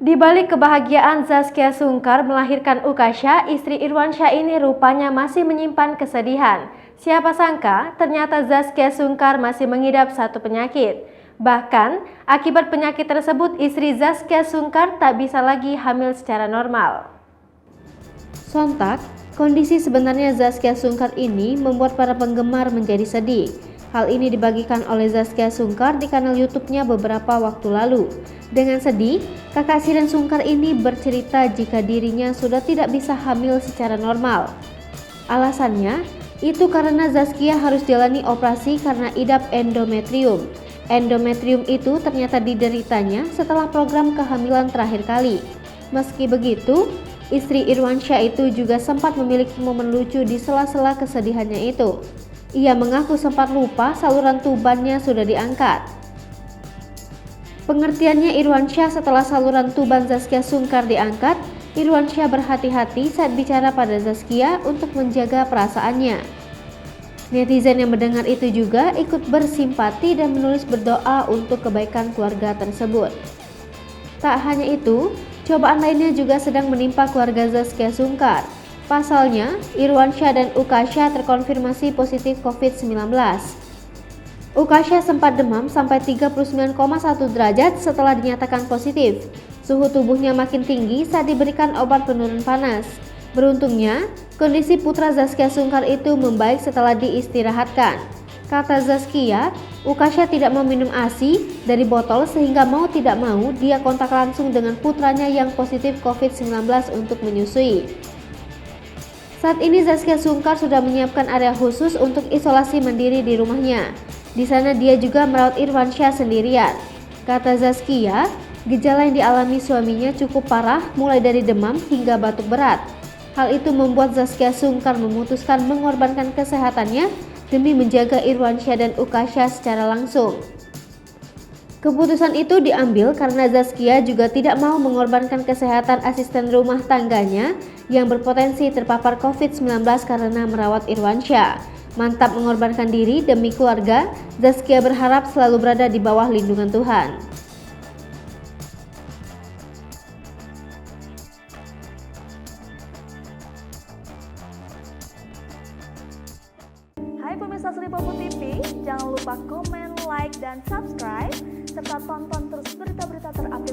Di balik kebahagiaan Zaskia Sungkar melahirkan Ukasha, istri Irwansyah ini rupanya masih menyimpan kesedihan. Siapa sangka ternyata Zaskia Sungkar masih mengidap satu penyakit. Bahkan, akibat penyakit tersebut istri Zaskia Sungkar tak bisa lagi hamil secara normal. Sontak, kondisi sebenarnya Zaskia Sungkar ini membuat para penggemar menjadi sedih. Hal ini dibagikan oleh Zaskia Sungkar di kanal YouTube-nya beberapa waktu lalu. Dengan sedih, kakak Shireen Sungkar ini bercerita jika dirinya sudah tidak bisa hamil secara normal. Alasannya, itu karena Zaskia harus jalani operasi karena idap endometrium. Endometrium itu ternyata dideritanya setelah program kehamilan terakhir kali. Meski begitu, istri Irwansyah itu juga sempat memiliki momen lucu di sela-sela kesedihannya itu. Ia mengaku sempat lupa saluran tubannya sudah diangkat. Pengertiannya Irwansyah setelah saluran tuban Zaskia Sungkar diangkat, Irwansyah berhati-hati saat bicara pada Zaskia untuk menjaga perasaannya. Netizen yang mendengar itu juga ikut bersimpati dan menulis berdoa untuk kebaikan keluarga tersebut. Tak hanya itu, cobaan lainnya juga sedang menimpa keluarga Zaskia Sungkar. Pasalnya, Irwansyah dan Ukasha terkonfirmasi positif COVID-19. Ukasha sempat demam sampai 39,1 derajat setelah dinyatakan positif. Suhu tubuhnya makin tinggi saat diberikan obat penurun panas. Beruntungnya, kondisi putra Zaskia Sungkar itu membaik setelah diistirahatkan. Kata Zaskia, Ukasha tidak mau minum ASI dari botol sehingga mau tidak mau dia kontak langsung dengan putranya yang positif COVID-19 untuk menyusui. Saat ini Zaskia Sungkar sudah menyiapkan area khusus untuk isolasi mandiri di rumahnya. Di sana dia juga merawat Irwansyah sendirian. Kata Zaskia, gejala yang dialami suaminya cukup parah mulai dari demam hingga batuk berat. Hal itu membuat Zaskia Sungkar memutuskan mengorbankan kesehatannya demi menjaga Irwansyah dan Ukasha secara langsung. Keputusan itu diambil karena Zaskia juga tidak mau mengorbankan kesehatan asisten rumah tangganya yang berpotensi terpapar COVID-19 karena merawat Irwansyah. Mantap mengorbankan diri demi keluarga, Zaskia berharap selalu berada di bawah lindungan Tuhan. Hai pemirsa Sri Popo TV, jangan lupa komen, like, dan subscribe, serta tonton terus berita-berita terupdate